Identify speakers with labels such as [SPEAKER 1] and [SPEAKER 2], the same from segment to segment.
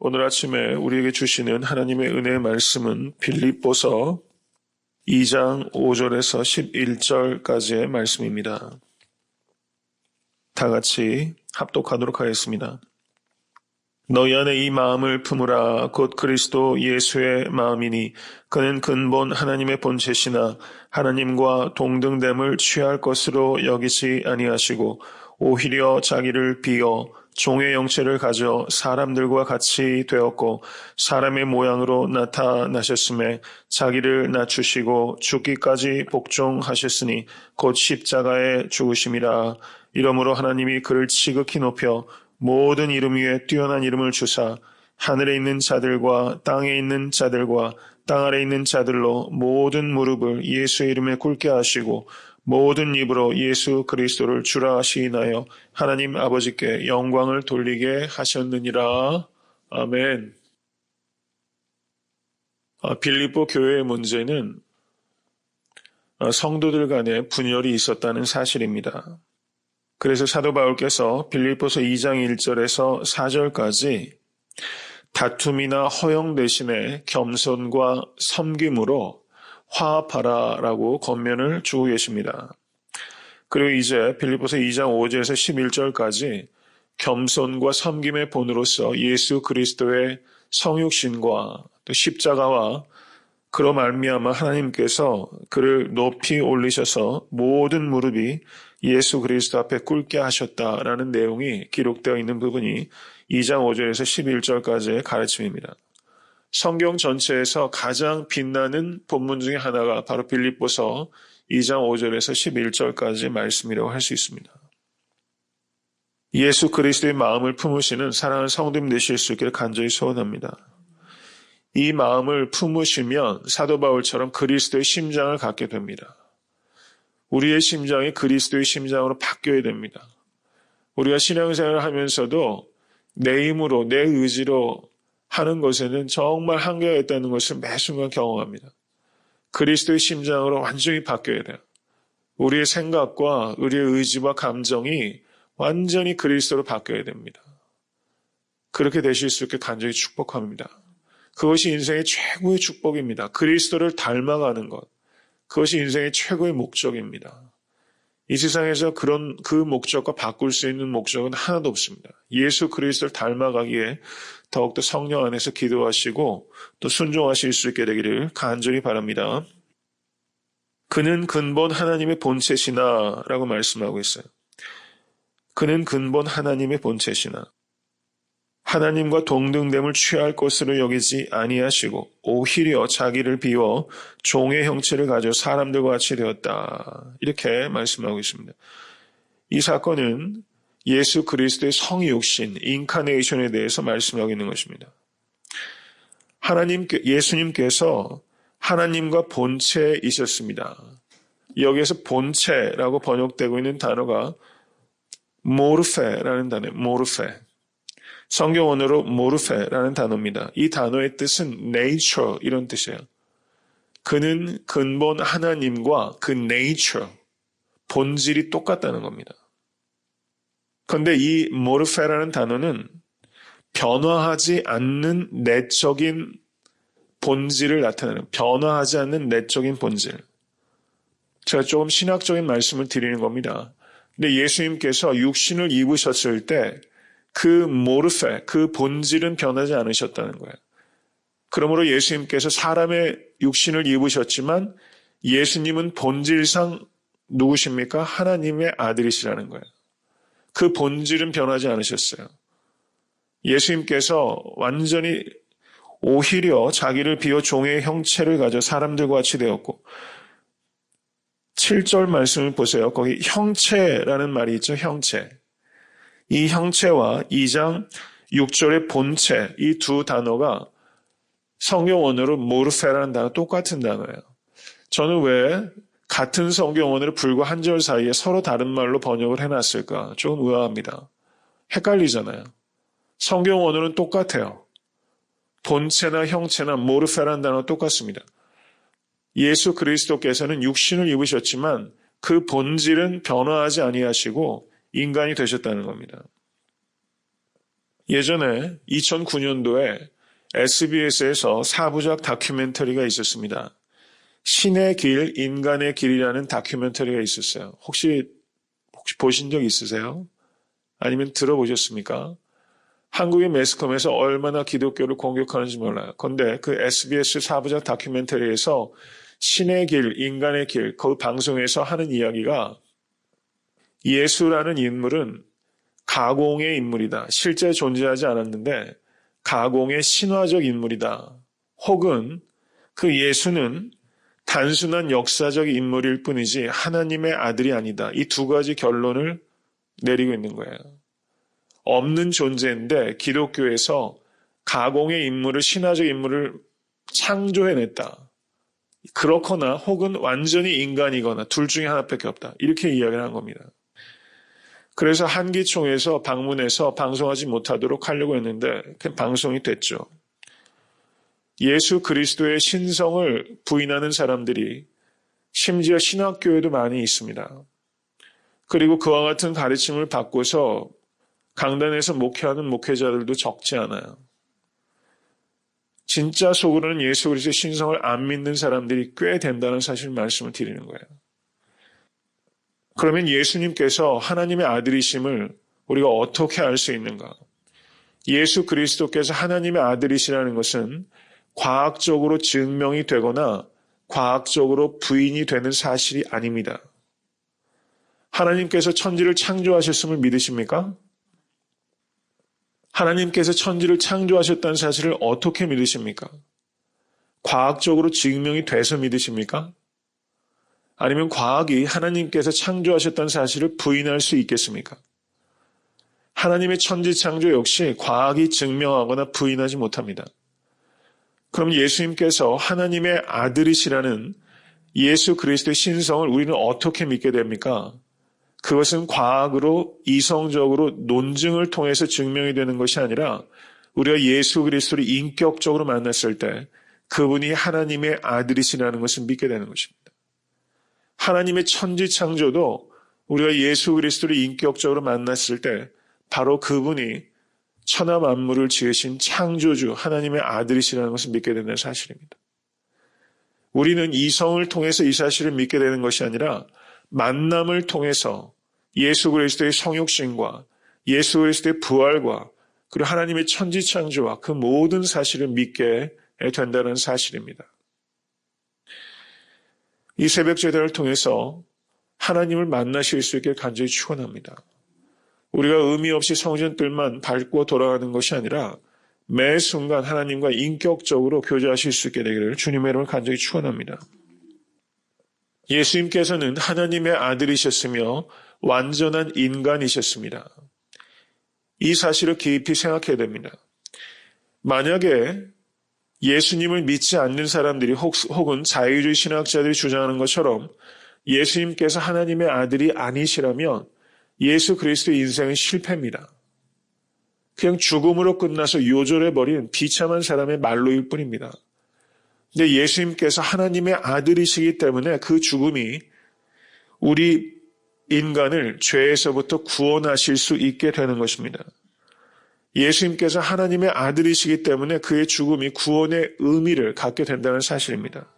[SPEAKER 1] 오늘 아침에 우리에게 주시는 하나님의 은혜의 말씀은 빌립보서 2장 5절에서 11절까지의 말씀입니다. 다 같이 합독하도록 하겠습니다. 너희 안에 이 마음을 품으라. 곧 그리스도 예수의 마음이니 그는 근본 하나님의 본체시나 하나님과 동등됨을 취할 것으로 여기지 아니하시고 오히려 자기를 비어 종의 형체를 가져 사람들과 같이 되었고 사람의 모양으로 나타나셨음에 자기를 낮추시고 죽기까지 복종하셨으니 곧 십자가에 죽으심이라. 이러므로 하나님이 그를 지극히 높여 모든 이름 위에 뛰어난 이름을 주사 하늘에 있는 자들과 땅에 있는 자들과 땅 아래 있는 자들로 모든 무릎을 예수의 이름에 꿇게 하시고 모든 입으로 예수 그리스도를 주라 시인하여 하나님 아버지께 영광을 돌리게 하셨느니라. 아멘. 빌립보 교회의 문제는 성도들 간에 분열이 있었다는 사실입니다. 그래서 사도 바울께서 빌립보서 2장 1절에서 4절까지 다툼이나 허영 대신에 겸손과 섬김으로 화합하라라고 권면을 주고 계십니다. 그리고 이제 빌립보서 2장 5절에서 11절까지 겸손과 섬김의 본으로서 예수 그리스도의 성육신과 또 십자가와 그로 말미암아 하나님께서 그를 높이 올리셔서 모든 무릎이 예수 그리스도 앞에 꿇게 하셨다라는 내용이 기록되어 있는 부분이 2장 5절에서 11절까지의 가르침입니다. 성경 전체에서 가장 빛나는 본문 중에 하나가 바로 빌립보서 2장 5절에서 11절까지의 말씀이라고 할 수 있습니다. 예수 그리스도의 마음을 품으시는 사랑하는 성도님 되실 수 있기를 간절히 소원합니다. 이 마음을 품으시면 사도 바울처럼 그리스도의 심장을 갖게 됩니다. 우리의 심장이 그리스도의 심장으로 바뀌어야 됩니다. 우리가 신앙생활을 하면서도 내 힘으로 내 의지로 하는 것에는 정말 한계가 있다는 것을 매 순간 경험합니다. 그리스도의 심장으로 완전히 바뀌어야 돼요. 우리의 생각과 우리의 의지와 감정이 완전히 그리스도로 바뀌어야 됩니다. 그렇게 되실 수 있게 간절히 축복합니다. 그것이 인생의 최고의 축복입니다. 그리스도를 닮아가는 것. 그것이 인생의 최고의 목적입니다. 이 세상에서 그 목적과 바꿀 수 있는 목적은 하나도 없습니다. 예수 그리스도를 닮아가기에 더욱더 성령 안에서 기도하시고 또 순종하실 수 있게 되기를 간절히 바랍니다. 그는 근본 하나님의 본체시나 라고 말씀하고 있어요. 그는 근본 하나님의 본체시나 하나님과 동등됨을 취할 것으로 여기지 아니하시고 오히려 자기를 비워 종의 형체를 가져 사람들과 같이 되었다. 이렇게 말씀하고 있습니다. 이 사건은 예수 그리스도의 성육신, 인카네이션에 대해서 말씀하고 있는 것입니다. 예수님께서 하나님과 본체이셨습니다. 여기에서 본체라고 번역되고 있는 단어가 모르페라는 단어예요. 모르페. 성경 언어로 모르페라는 단어입니다. 이 단어의 뜻은 nature 이런 뜻이에요. 그는 근본 하나님과 그 nature, 본질이 똑같다는 겁니다. 그런데 이 모르페라는 단어는 변화하지 않는 내적인 본질을 나타내는, 변화하지 않는 내적인 본질. 제가 조금 신학적인 말씀을 드리는 겁니다. 근데 예수님께서 육신을 입으셨을 때 그 모르페, 그 본질은 변하지 않으셨다는 거예요. 그러므로 예수님께서 사람의 육신을 입으셨지만 예수님은 본질상 누구십니까? 하나님의 아들이시라는 거예요. 그 본질은 변하지 않으셨어요. 예수님께서 완전히 오히려 자기를 비워 종의 형체를 가져 사람들과 같이 되었고 7절 말씀을 보세요. 거기 형체라는 말이 있죠. 형체. 이 형체와 2장 6절의 본체, 이 두 단어가 성경 언어로 모르페라는 단어 똑같은 단어예요. 저는 왜 같은 성경 언어를 불과 한 절 사이에 서로 다른 말로 번역을 해놨을까? 조금 의아합니다. 헷갈리잖아요. 성경 언어는 똑같아요. 본체나 형체나 모르페라는 단어 똑같습니다. 예수 그리스도께서는 육신을 입으셨지만 그 본질은 변화하지 아니하시고 인간이 되셨다는 겁니다. 예전에 2009년도에 SBS에서 4부작 다큐멘터리가 있었습니다. 신의 길, 인간의 길이라는 다큐멘터리가 있었어요. 혹시 보신 적 있으세요? 아니면 들어보셨습니까? 한국의 매스컴에서 얼마나 기독교를 공격하는지 몰라요. 그런데 그 SBS 4부작 다큐멘터리에서 신의 길, 인간의 길, 그 방송에서 하는 이야기가 예수라는 인물은 가공의 인물이다. 실제 존재하지 않았는데 가공의 신화적 인물이다. 혹은 그 예수는 단순한 역사적 인물일 뿐이지 하나님의 아들이 아니다. 이 두 가지 결론을 내리고 있는 거예요. 없는 존재인데 기독교에서 가공의 인물을, 신화적 인물을 창조해냈다. 그렇거나 혹은 완전히 인간이거나 둘 중에 하나밖에 없다. 이렇게 이야기를 한 겁니다. 그래서 한기총에서 방문해서 방송하지 못하도록 하려고 했는데 방송이 됐죠. 예수 그리스도의 신성을 부인하는 사람들이 심지어 신학교에도 많이 있습니다. 그리고 그와 같은 가르침을 받고서 강단에서 목회하는 목회자들도 적지 않아요. 진짜 속으로는 예수 그리스도의 신성을 안 믿는 사람들이 꽤 된다는 사실 말씀을 드리는 거예요. 그러면 예수님께서 하나님의 아들이심을 우리가 어떻게 알 수 있는가? 예수 그리스도께서 하나님의 아들이시라는 것은 과학적으로 증명이 되거나 과학적으로 부인이 되는 사실이 아닙니다. 하나님께서 천지를 창조하셨음을 믿으십니까? 하나님께서 천지를 창조하셨다는 사실을 어떻게 믿으십니까? 과학적으로 증명이 돼서 믿으십니까? 아니면 과학이 하나님께서 창조하셨다는 사실을 부인할 수 있겠습니까? 하나님의 천지 창조 역시 과학이 증명하거나 부인하지 못합니다. 그럼 예수님께서 하나님의 아들이시라는 예수 그리스도의 신성을 우리는 어떻게 믿게 됩니까? 그것은 과학으로 이성적으로 논증을 통해서 증명이 되는 것이 아니라 우리가 예수 그리스도를 인격적으로 만났을 때 그분이 하나님의 아들이시라는 것을 믿게 되는 것입니다. 하나님의 천지 창조도 우리가 예수 그리스도를 인격적으로 만났을 때 바로 그분이 천하 만물을 지으신 창조주 하나님의 아들이시라는 것을 믿게 되는 사실입니다. 우리는 이성을 통해서 이 사실을 믿게 되는 것이 아니라 만남을 통해서 예수 그리스도의 성육신과 예수 그리스도의 부활과 그리고 하나님의 천지 창조와 그 모든 사실을 믿게 된다는 사실입니다. 이 새벽 제단을 통해서 하나님을 만나실 수 있게 간절히 축원합니다. 우리가 의미 없이 성전들만 밟고 돌아가는 것이 아니라 매 순간 하나님과 인격적으로 교제하실 수 있게 되기를 주님의 이름으로 간절히 축원합니다. 예수님께서는 하나님의 아들이셨으며 완전한 인간이셨습니다. 이 사실을 깊이 생각해야 됩니다. 만약에 예수님을 믿지 않는 사람들이 혹은 자유주의 신학자들이 주장하는 것처럼 예수님께서 하나님의 아들이 아니시라면 예수 그리스도의 인생은 실패입니다. 그냥 죽음으로 끝나서 요절해버린 비참한 사람의 말로일 뿐입니다. 근데 예수님께서 하나님의 아들이시기 때문에 그 죽음이 우리 인간을 죄에서부터 구원하실 수 있게 되는 것입니다. 예수님께서 하나님의 아들이시기 때문에 그의 죽음이 구원의 의미를 갖게 된다는 사실입니다.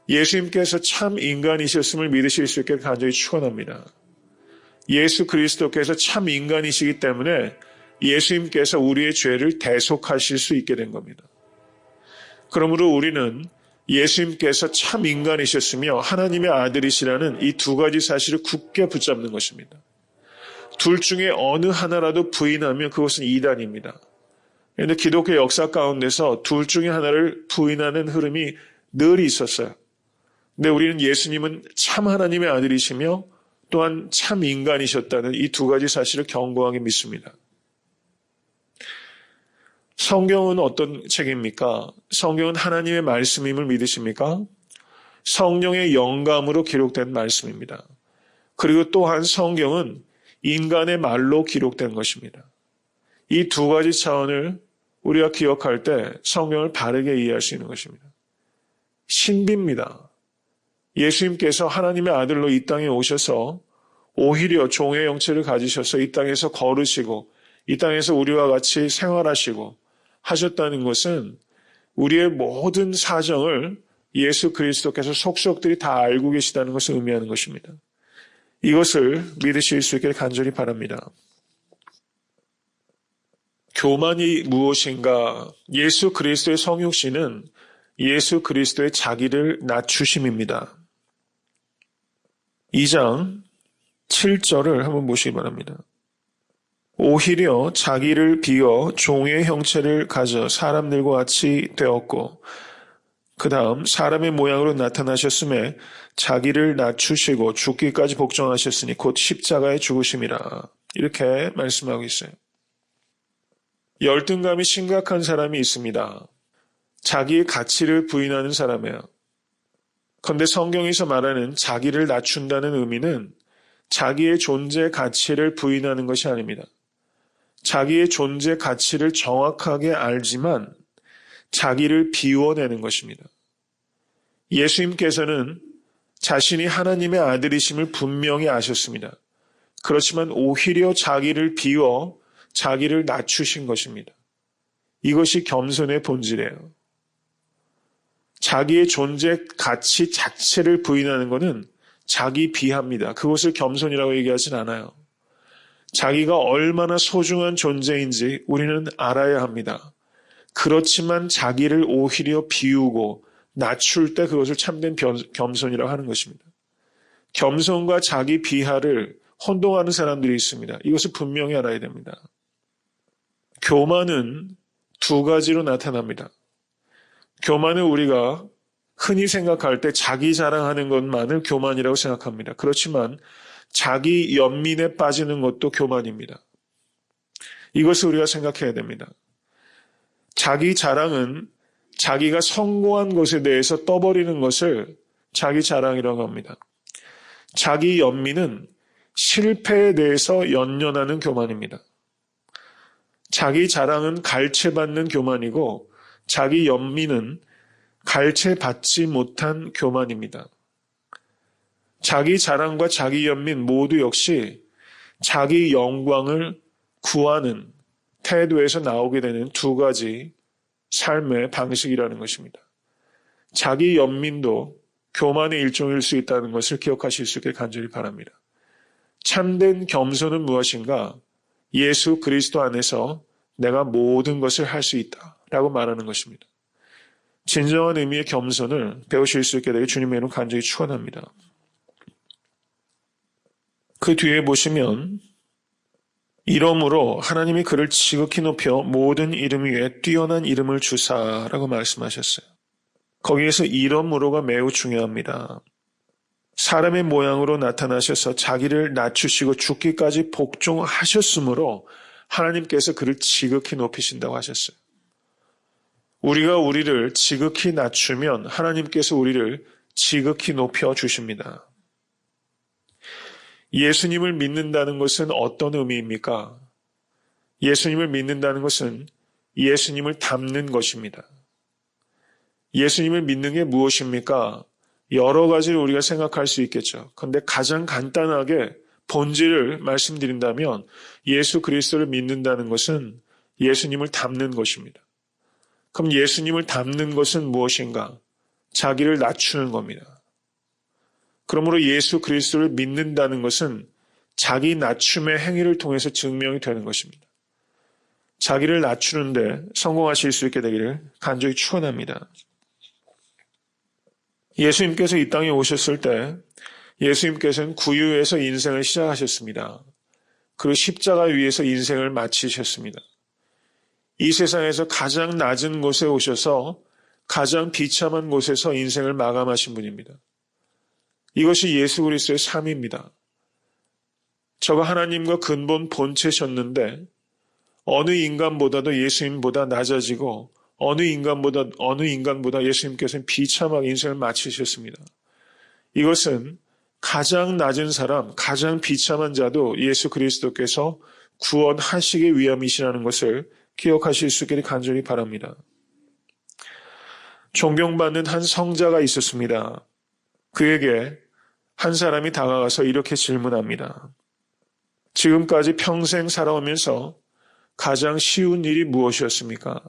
[SPEAKER 1] 예수님께서 참 인간이셨음을 믿으실 수 있게 간절히 축원합니다. 예수 그리스도께서 참 인간이시기 때문에 예수님께서 우리의 죄를 대속하실 수 있게 된 겁니다. 그러므로 우리는 예수님께서 참 인간이셨으며 하나님의 아들이시라는 이 두 가지 사실을 굳게 붙잡는 것입니다. 둘 중에 어느 하나라도 부인하면 그것은 이단입니다. 그런데 기독교 역사 가운데서 둘 중에 하나를 부인하는 흐름이 늘 있었어요. 근데 우리는 예수님은 참 하나님의 아들이시며 또한 참 인간이셨다는 이 두 가지 사실을 견고하게 믿습니다. 성경은 어떤 책입니까? 성경은 하나님의 말씀임을 믿으십니까? 성령의 영감으로 기록된 말씀입니다. 그리고 또한 성경은 인간의 말로 기록된 것입니다. 이 두 가지 차원을 우리가 기억할 때 성경을 바르게 이해할 수 있는 것입니다. 신비입니다. 예수님께서 하나님의 아들로 이 땅에 오셔서 오히려 종의 형체를 가지셔서 이 땅에서 걸으시고 이 땅에서 우리와 같이 생활하시고 하셨다는 것은 우리의 모든 사정을 예수 그리스도께서 속속들이 다 알고 계시다는 것을 의미하는 것입니다. 이것을 믿으실 수 있기를 간절히 바랍니다. 교만이 무엇인가? 예수 그리스도의 성육신은 예수 그리스도의 자기를 낮추심입니다. 2장 7절을 한번 보시기 바랍니다. 오히려 자기를 비워 종의 형체를 가져 사람들과 같이 되었고 그 다음 사람의 모양으로 나타나셨음에 자기를 낮추시고 죽기까지 복종하셨으니 곧 십자가에 죽으심이라. 이렇게 말씀하고 있어요. 열등감이 심각한 사람이 있습니다. 자기의 가치를 부인하는 사람이에요. 그런데 성경에서 말하는 자기를 낮춘다는 의미는 자기의 존재 가치를 부인하는 것이 아닙니다. 자기의 존재 가치를 정확하게 알지만 자기를 비워내는 것입니다. 예수님께서는 자신이 하나님의 아들이심을 분명히 아셨습니다. 그렇지만 오히려 자기를 비워 자기를 낮추신 것입니다. 이것이 겸손의 본질이에요. 자기의 존재 가치 자체를 부인하는 것은 자기 비하입니다. 그것을 겸손이라고 얘기하진 않아요. 자기가 얼마나 소중한 존재인지 우리는 알아야 합니다. 그렇지만 자기를 오히려 비우고 낮출 때 그것을 참된 겸손이라고 하는 것입니다. 겸손과 자기 비하를 혼동하는 사람들이 있습니다. 이것을 분명히 알아야 됩니다. 교만은 두 가지로 나타납니다. 교만은 우리가 흔히 생각할 때 자기 자랑하는 것만을 교만이라고 생각합니다. 그렇지만 자기 연민에 빠지는 것도 교만입니다. 이것을 우리가 생각해야 됩니다. 자기 자랑은 자기가 성공한 것에 대해서 떠버리는 것을 자기 자랑이라고 합니다. 자기 연민은 실패에 대해서 연연하는 교만입니다. 자기 자랑은 갈채받는 교만이고 자기 연민은 갈채받지 못한 교만입니다. 자기 자랑과 자기 연민 모두 역시 자기 영광을 구하는 태도에서 나오게 되는 두 가지 삶의 방식이라는 것입니다. 자기 연민도 교만의 일종일 수 있다는 것을 기억하실 수 있게 간절히 바랍니다. 참된 겸손은 무엇인가? 예수 그리스도 안에서 내가 모든 것을 할 수 있다라고 말하는 것입니다. 진정한 의미의 겸손을 배우실 수 있게 되길 주님의 이름 간절히 축원합니다. 그 뒤에 보시면 이러므로 하나님이 그를 지극히 높여 모든 이름 위에 뛰어난 이름을 주사라고 말씀하셨어요. 거기에서 이러므로가 매우 중요합니다. 사람의 모양으로 나타나셔서 자기를 낮추시고 죽기까지 복종하셨으므로 하나님께서 그를 지극히 높이신다고 하셨어요. 우리가 우리를 지극히 낮추면 하나님께서 우리를 지극히 높여주십니다. 예수님을 믿는다는 것은 어떤 의미입니까? 예수님을 믿는다는 것은 예수님을 닮는 것입니다. 예수님을 믿는 게 무엇입니까? 여러 가지를 우리가 생각할 수 있겠죠. 그런데 가장 간단하게 본질을 말씀드린다면 예수 그리스도를 믿는다는 것은 예수님을 닮는 것입니다. 그럼 예수님을 닮는 것은 무엇인가? 자기를 낮추는 겁니다. 그러므로 예수 그리스도를 믿는다는 것은 자기 낮춤의 행위를 통해서 증명이 되는 것입니다. 자기를 낮추는데 성공하실 수 있게 되기를 간절히 축원합니다. 예수님께서 이 땅에 오셨을 때 예수님께서는 구유에서 인생을 시작하셨습니다. 그리고 십자가 위에서 인생을 마치셨습니다. 이 세상에서 가장 낮은 곳에 오셔서 가장 비참한 곳에서 인생을 마감하신 분입니다. 이것이 예수 그리스도의 삶입니다. 저가 하나님과 근본 본체셨는데 어느 인간보다도 예수님보다 낮아지고 어느 인간보다 예수님께서는 비참하게 인생을 마치셨습니다. 이것은 가장 낮은 사람, 가장 비참한 자도 예수 그리스도께서 구원하시기 위함이시라는 것을 기억하실 수 있기를 간절히 바랍니다. 존경받는 한 성자가 있었습니다. 그에게 한 사람이 다가가서 이렇게 질문합니다. 지금까지 평생 살아오면서 가장 쉬운 일이 무엇이었습니까?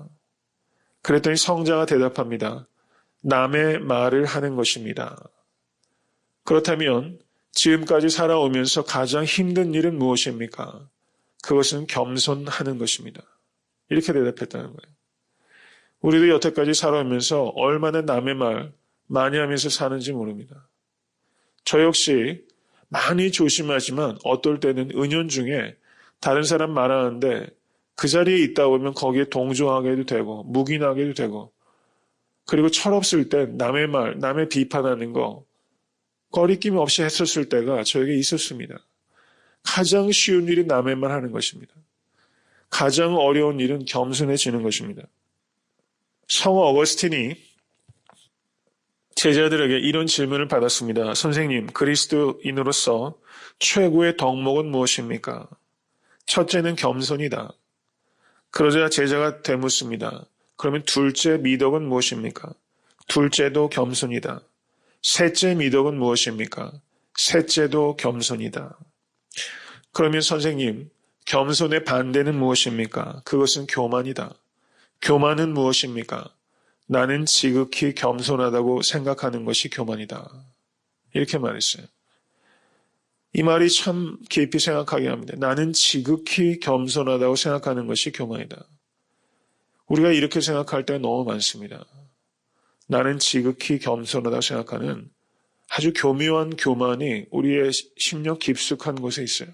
[SPEAKER 1] 그랬더니 성자가 대답합니다. 남의 말을 하는 것입니다. 그렇다면 지금까지 살아오면서 가장 힘든 일은 무엇입니까? 그것은 겸손하는 것입니다. 이렇게 대답했다는 거예요. 우리도 여태까지 살아오면서 얼마나 남의 말 많이 하면서 사는지 모릅니다. 저 역시 많이 조심하지만 어떨 때는 은연중에 다른 사람 말하는데 그 자리에 있다 보면 거기에 동조하게도 되고 묵인하게도 되고 그리고 철없을 땐 남의 말, 남의 비판하는 거 거리낌 없이 했었을 때가 저에게 있었습니다. 가장 쉬운 일이 남의 말 하는 것입니다. 가장 어려운 일은 겸손해지는 것입니다. 성 어거스틴이 제자들에게 이런 질문을 받았습니다. 선생님, 그리스도인으로서 최고의 덕목은 무엇입니까? 첫째는 겸손이다. 그러자 제자가 되묻습니다. 그러면 둘째 미덕은 무엇입니까? 둘째도 겸손이다. 셋째 미덕은 무엇입니까? 셋째도 겸손이다. 그러면 선생님, 겸손의 반대는 무엇입니까? 그것은 교만이다. 교만은 무엇입니까? 나는 지극히 겸손하다고 생각하는 것이 교만이다. 이렇게 말했어요. 이 말이 참 깊이 생각하게 합니다. 나는 지극히 겸손하다고 생각하는 것이 교만이다. 우리가 이렇게 생각할 때가 너무 많습니다. 나는 지극히 겸손하다고 생각하는 아주 교묘한 교만이 우리의 심령 깊숙한 곳에 있어요.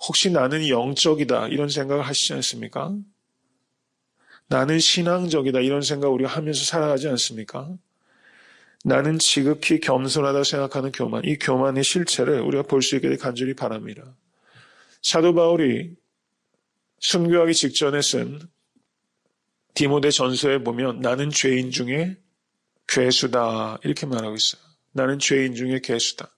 [SPEAKER 1] 혹시 나는 영적이다 이런 생각을 하시지 않습니까? 나는 신앙적이다 이런 생각 우리가 하면서 살아가지 않습니까? 나는 지극히 겸손하다고 생각하는 교만, 이 교만의 실체를 우리가 볼 수 있게 되길 간절히 바랍니다. 사도 바울이 순교하기 직전에 쓴 디모데 전서에 보면 나는 죄인 중에 괴수다 이렇게 말하고 있어요. 나는 죄인 중에 괴수다.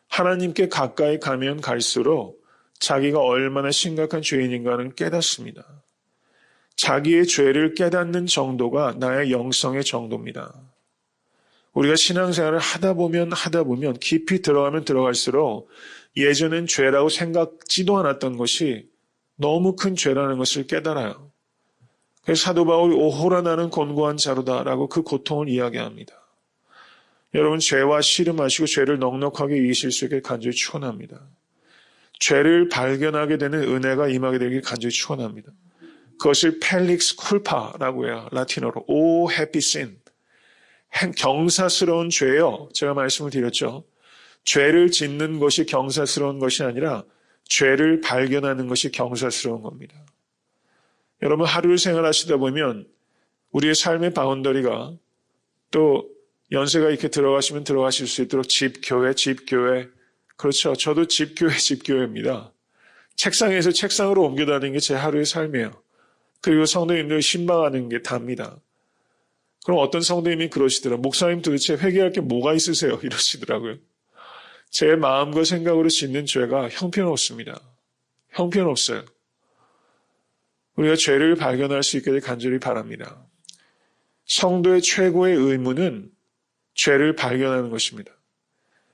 [SPEAKER 1] 하나님께 가까이 가면 갈수록 자기가 얼마나 심각한 죄인인가는 깨닫습니다. 자기의 죄를 깨닫는 정도가 나의 영성의 정도입니다. 우리가 신앙생활을 하다 보면 깊이 들어가면 들어갈수록 예전엔 죄라고 생각지도 않았던 것이 너무 큰 죄라는 것을 깨달아요. 그래서 사도 바울이 오호라 나는 곤고한 자로다라고 그 고통을 이야기합니다. 여러분 죄와 씨름하시고 죄를 넉넉하게 이기실 수 있게 간절히 축원합니다. 죄를 발견하게 되는 은혜가 임하게 되길 간절히 축원합니다. 그것을 펠릭스 쿨파라고 해요. 라틴어로 오 해피 신. 경사스러운 죄요. 제가 말씀을 드렸죠. 죄를 짓는 것이 경사스러운 것이 아니라 죄를 발견하는 것이 경사스러운 겁니다. 여러분 하루를 생활하시다 보면 우리의 삶의 바운더리가 또 연세가 이렇게 들어가시면 들어가실 수 있도록 집, 교회. 그렇죠. 저도 집, 교회입니다. 책상에서 책상으로 옮겨 다니는 게 제 하루의 삶이에요. 그리고 성도님들 신방하는 게 답니다. 그럼 어떤 성도님이 그러시더라고요. 목사님 도대체 회개할 게 뭐가 있으세요? 이러시더라고요. 제 마음과 생각으로 짓는 죄가 형편없습니다. 형편없어요. 우리가 죄를 발견할 수 있게 될 간절히 바랍니다. 성도의 최고의 의무는 죄를 발견하는 것입니다.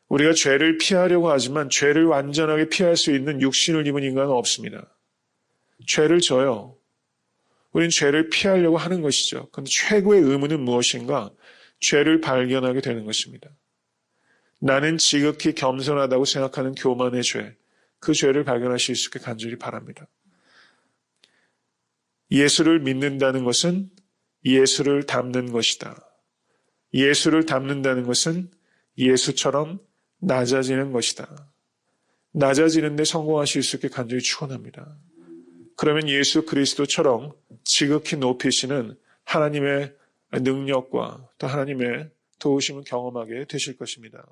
[SPEAKER 1] 우리가 죄를 피하려고 하지만 죄를 완전하게 피할 수 있는 육신을 입은 인간은 없습니다. 죄를 져요. 우리는 죄를 피하려고 하는 것이죠. 그런데 최고의 의무는 무엇인가? 죄를 발견하게 되는 것입니다. 나는 지극히 겸손하다고 생각하는 교만의 죄, 그 죄를 발견하실 수 있게 간절히 바랍니다. 예수를 믿는다는 것은 예수를 닮는 것이다. 예수를 닮는다는 것은 예수처럼 낮아지는 것이다. 낮아지는 데 성공하실 수 있게 간절히 축원합니다. 그러면 예수 그리스도처럼 지극히 높이시는 하나님의 능력과 또 하나님의 도우심을 경험하게 되실 것입니다.